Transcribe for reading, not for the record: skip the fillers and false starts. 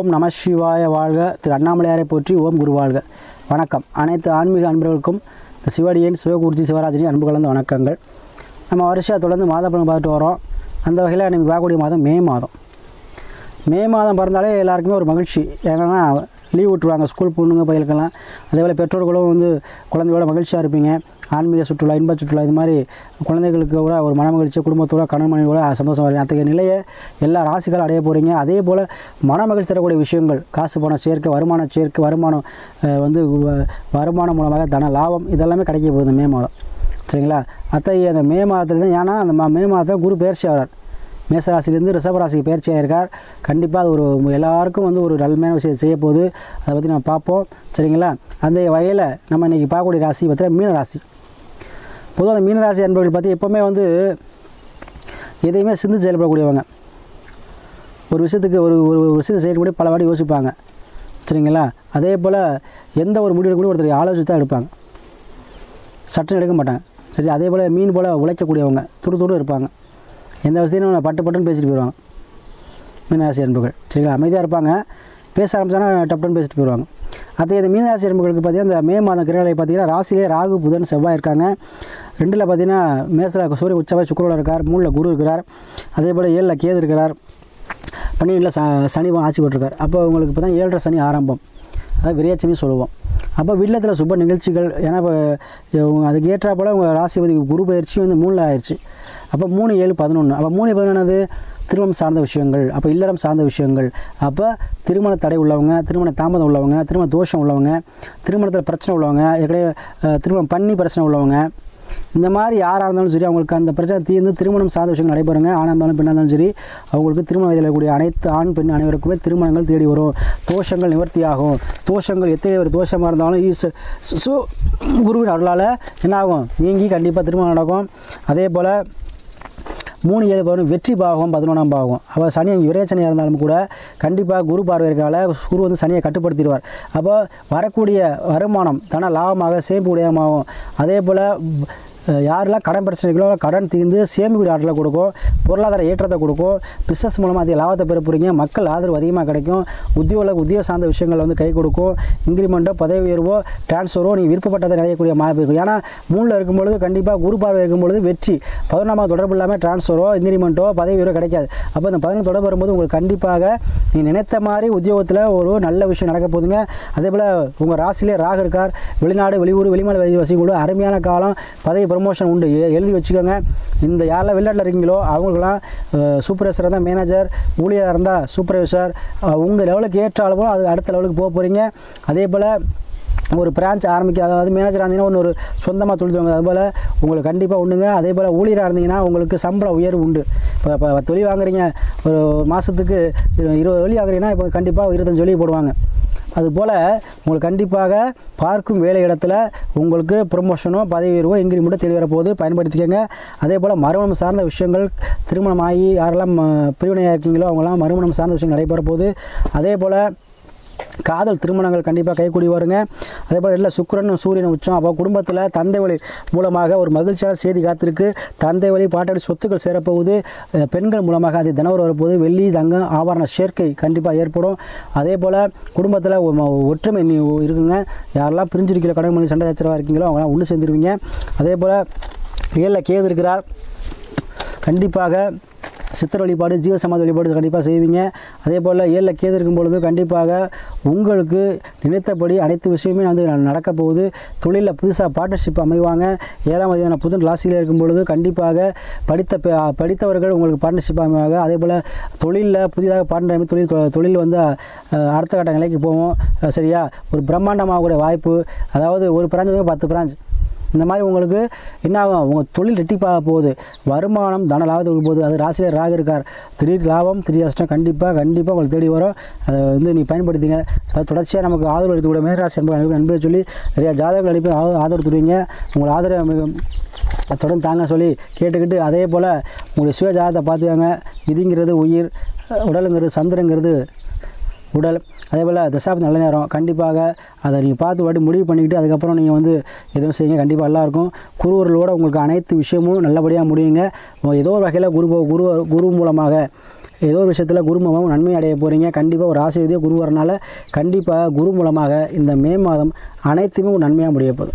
ஓம் நம சிவாய வாழ்க. திரு அண்ணாமலையாரை போற்றி. ஓம் குரு வாழ்க. வணக்கம். அனைத்து ஆன்மீக அன்பர்களுக்கும் இந்த சிவடியன் சிவகுருஜி சிவராஜினி அன்பு கலந்த வணக்கங்கள். நம்ம வருஷம் தொடர்ந்து மாத பலன் பார்த்துட்டு வரோம். அந்த வகையில் நம்ம பார்க்கக்கூடிய மாதம் மே மாதம். மே மாதம் பிறந்தாலே எல்லாருக்குமே ஒரு மகிழ்ச்சி. ஏன்னா லீவ் விட்டுருவாங்க ஸ்கூல் பொண்ணுங்க பயிலுக்கெல்லாம். அதேபோல் பெற்றோர்களும் குழந்தையோட மகிழ்ச்சியாக இருப்பீங்க. ஆன்மீக சுற்றுலா, இன்ப சுற்றுலா, இது மாதிரி குழந்தைகளுக்கு கூட ஒரு மன மகிழ்ச்சி, குடும்பத்தோட கணவன் மனைவியோட சந்தோஷம் வரும். அத்தகைய நிலையை எல்லா ராசிகளும் அடைய போகிறீங்க. அதே போல் மன மகிழ்ச்சி தரக்கூடிய விஷயங்கள், காசு பணம் சேர்க்கை, வருமான சேர்க்கை, வருமானம் மூலமாக தன லாபம், இதெல்லாமே கிடைக்க போகுது மே மாதம். சரிங்களா? அத்தகைய அந்த மே மாதத்தில் தான், ஏன்னா அந்த மே மாதத்தில் குரு பயிற்சி ஆகிறார். மேசராசிலேருந்து ரிஷபராசிக்கு பயிற்சியாக இருக்கார். கண்டிப்பாக அது ஒரு எல்லாருக்கும் ஒரு நன்மையான விஷயம் செய்ய போகுது. அதை பற்றி நம்ம பார்ப்போம். சரிங்களா? அந்த வகையில் நம்ம இன்றைக்கி பார்க்கக்கூடிய ராசி பார்த்தீங்கன்னா மீனராசி. பொதுவாக அந்த மீனராசி அன்பர்கள் பார்த்து எப்போவுமே எதையுமே சிந்து செயல்படக்கூடியவங்க. ஒரு விஷயத்துக்கு ஒரு விஷயத்தை செய்யக்கூடிய பல வாடி யோசிப்பாங்க. சரிங்களா? அதே போல் எந்த ஒரு முடிவு கூட ஒருத்தர் ஆலோசித்து தான் எடுப்பாங்க. சட்டம் எடுக்க மாட்டாங்க. சரி, அதே போல் மீன் போல் உழைக்கக்கூடியவங்க, துரு இருப்பாங்க. எந்த வசதியும் பட்டுன்னு பேசிட்டு போயிடுவாங்க மீனராசி அன்புகள். சரிங்களா? அமைதியாக இருப்பாங்க. பேச ஆரம்பிச்சானா டப்புன்னு பேசிட்டு போயிடுவாங்க. அதே இந்த மீனராசி அன்புகளுக்கு பார்த்தீங்கன்னா இந்த மே மாதம் கிரகங்களை பார்த்தீங்கன்னா ராசியிலே ராகு, புதன், செவ்வாய் இருக்காங்க. 2ல் பார்த்தீங்கன்னா மேசத்தில் சூரிய உச்சவாய் சுக்கிரன் இருக்கார். 3ல் குரு இருக்கிறார். அதே போல் 7ல் கேது இருக்கிறார். 12ல் சனி ஆட்சி போட்டிருக்கார். அப்போ உங்களுக்கு இப்போ தான் 7.5 சனி ஆரம்பம். அதாவது விரையாச்சனி சொல்லுவோம். அப்போ வீட்டில் சுப நிகழ்ச்சிகள், ஏன்னா இப்போ அதுக்கு ஏற்றா போல் உங்கள் ராசிபதி குரு பயிற்சி 3ல் ஆயிடுச்சு. அப்போ 3, 7, 11. அப்போ 3 11 திருமணம் சார்ந்த விஷயங்கள், அப்போ இல்லறம் சார்ந்த விஷயங்கள், அப்போ திருமண தடை உள்ளவங்க, திருமண தாமதம் உள்ளவங்க, திருமண தோஷம் உள்ளவங்க, திருமணத்தில் பிரச்சனை உள்ளவங்க, ஏற்கனவே திருமணம் பண்ணி பிரச்சனை உள்ளவங்க, இந்த மாதிரி யாராக இருந்தாலும் சரி அவங்களுக்கு அந்த பிரச்சனை தீர்ந்து திருமணம் சார்ந்த விஷயங்கள் நடைபெறுங்க. ஆணாக இருந்தாலும் பெண்ணாக இருந்தாலும் சரி அவங்களுக்கு திருமண வயதில் இருக்கக்கூடிய அனைத்து ஆண் பெண் அனைவருக்குமே திருமணங்கள் தேடி வரும். தோஷங்கள் நிவர்த்தி ஆகும். தோஷங்கள் எத்தனை ஒரு தோஷமாக இருந்தாலும் குருவின் அருளால் என்ன ஆகும்? நீங்கி கண்டிப்பாக திருமணம் நடக்கும். அதே போல் 3, 7 பவன் வெற்றி பாகம், 11ஆம் பாகம். அப்போ சனி விரைச்சனியாக இருந்தாலும் கூட கண்டிப்பாக குரு பார்வை இருக்கனால குரு சனியை கட்டுப்படுத்திடுவார். அப்போ வரக்கூடிய வருமானம் தன லாபமாக சேமிப்பு உடையமாகும். அதே போல் யாரெல்லாம் கடன் பிரச்சனைகளோ கடன் தீர்ந்து சேமிக்கூடிய ஆற்றலை கொடுக்கும். பொருளாதார ஏற்றத்தை கொடுக்கும். பிஸ்னஸ் மூலமாக அதிக லாபத்தை பெற போகிறீங்க. மக்கள் ஆதரவு அதிகமாக கிடைக்கும். உத்தியோக சார்ந்த விஷயங்கள் கை கொடுக்கும். இன்க்ரிமெண்ட்டோ, பதவி உயர்வோ, டிரான்ஸ்ஃபரோ நீங்கள் விருப்பப்பட்டதை நிறையக்கூடிய வாய்ப்பு இருக்கும். ஏன்னா 3ல் இருக்கும்பொழுது கண்டிப்பாக குரு பார்வை இருக்கும்பொழுது வெற்றி. 11ஆம் தொடர்பு இல்லாமல் டிரான்ஸ்ஃபரோ, இன்க்ரிமெண்ட்டோ, பதவி உயர்வோ கிடைக்காது. அப்போ இந்த 11 தொடர்பு வரும்போது உங்களுக்கு கண்டிப்பாக நீங்கள் நினைத்த மாதிரி உத்தியோகத்தில் ஒரு நல்ல விஷயம் நடக்க போகுதுங்க. அதே போல் உங்கள் ராசியிலே ராகு இருக்கார். வெளிநாடு, வெளியூர், வெளிமாநில வசிக்கூட அருமையான காலம். பதவி ப்ரமோஷன் உண்டு. எழுதி வச்சுக்கோங்க. இந்த யாரெல்லாம் வெளிநாட்டில் இருக்கீங்களோ அவங்களுக்கெல்லாம் சூப்பர்வைசராக இருந்தால் மேனேஜர், ஊழியராக இருந்தால் சூப்பர்வைசர், உங்கள் லெவலுக்கு ஏற்ற அளவு அது அடுத்த லெவலுக்கு போக போகிறீங்க. அதே போல் ஒரு பிரான்ச் ஆரம்பிக்க, அதாவது மேனேஜராக இருந்தீங்கன்னா ஒரு சொந்தமாக தொழில், அதுபோல் உங்களுக்கு கண்டிப்பாக உண்டுங்க. அதே போல் ஊழியராக இருந்தீங்கன்னா உங்களுக்கு சம்பள உயர்வு உண்டு. இப்போ தொழில் வாங்குறீங்க, ஒரு மாதத்துக்கு 20 வழி வாங்குறீங்கன்னா இப்போ கண்டிப்பாக 25 வழி போடுவாங்க. அதுபோல் உங்களுக்கு கண்டிப்பாக பார்க்கும் வேலை இடத்துல உங்களுக்கு ப்ரொமோஷனோ, பதவி உயர்வோ, இன்க்ரிமெண்ட்டோ தேடி வரப்போது, பயன்படுத்திக்கங்க. அதே போல் மறுமணம் சார்ந்த விஷயங்கள், திருமணமாகி யாரெல்லாம் பிரிவினையாக இருக்கீங்களோ அவங்களாம் மறுமணம் சார்ந்த விஷயங்கள் நடைபெற போகுது. அதே போல் காதல் திருமணங்கள் கண்டிப்பாக கைக்கூடி வருங்க. அதே போல் இல்லை சுக்கிரன் சூரியன் உச்சம். அப்போ குடும்பத்தில் தந்தை வழி மூலமாக ஒரு மகிழ்ச்சியான செய்தி காத்திருக்கு. தந்தை வழி பாட்டாளி சொத்துக்கள் சேரப்போகுது. பெண்கள் மூலமாக அது தினவரம் வரப்போகுது. வெள்ளி, தங்கம், ஆபரண சேர்க்கை கண்டிப்பாக ஏற்படும். அதே போல் குடும்பத்தில் ஒற்றுமை இருக்குங்க. யாரெல்லாம் பிரிஞ்சிருக்கிற கடன் பண்ணி சண்டை சச்சரவாக இருக்கீங்களோ அவங்களாம் ஒன்று சேர்ந்துருவீங்க. அதே போல் 7ல் கேது இருக்கிறார். கண்டிப்பாக சித்தர் வழிபாடு, ஜீவசமாதி வழிபாடு கண்டிப்பாக செய்வீங்க. அதே போல் 7ல் கேது இருக்கும் பொழுது கண்டிப்பாக உங்களுக்கு நினைத்தபடி அனைத்து விஷயமே நடக்க போகுது. தொழிலில் புதுசாக பார்ட்னர்ஷிப் அமைவாங்க. 7ஆம் தேதி புதன் ராசியில் இருக்கும் பொழுது கண்டிப்பாக படித்தவர்கள் உங்களுக்கு பார்ட்னர்ஷிப் அமைவாங்க. அதே போல் தொழிலில் புதிதாக பார்ட்னர் அமைப்பு தொழில் அடுத்த கட்ட நிலைக்கு போவோம். சரியா? ஒரு பிரம்மாண்டமாகக்கூடிய வாய்ப்பு. அதாவது ஒரு பிரான்ச் 10 பிரான்ச், இந்த மாதிரி உங்களுக்கு என்ன ஆகும்? உங்கள் தொழில் ரெட்டிப்பாக போகுது. வருமானம் தன லாபத்துக்கு போகுது. அது ராசியில் ராகு இருக்கார். திடீர் லாபம், திடீர் கஷ்டம் கண்டிப்பாக உங்களுக்கு தேடி வரும். அதை நீ பயன்படுத்திங்க. தொடர்ச்சியாக நமக்கு ஆதரவு எடுத்துக்கூட மேராசி அன்பை சொல்லி நிறையா ஜாதகங்கள் அனுப்பி ஆதரவு தருவீங்க. உங்களை ஆதரவு தொடர்ந்து தாங்க சொல்லி கேட்டுக்கிட்டு, அதே போல் உங்களுடைய சுய ஜாதகத்தை பார்த்துக்காங்க. விதிங்கிறது உயிர், உடலுங்கிறது சந்திரங்கிறது உடல். அதே போல் தசாப்தி நல்ல நேரம். கண்டிப்பாக அதை நீங்கள் பார்த்து முடிவு பண்ணிக்கிட்டு அதுக்கப்புறம் நீங்கள் எதுவும் செய்யுங்க. கண்டிப்பாக நல்லாயிருக்கும். குருவர்களோடு உங்களுக்கு அனைத்து விஷயமும் நல்லபடியாக முடியுங்க. ஏதோ ஒரு வகையில் குரு மூலமாக ஏதோ ஒரு விஷயத்தில் குரு மூலமாக நன்மை அடைய போகிறீங்க. கண்டிப்பாக ஒரு ஆசிரியர் குரு வரனால கண்டிப்பாக குரு மூலமாக இந்த மே மாதம் அனைத்துமே ஒரு நன்மையாக முடிய போகுது.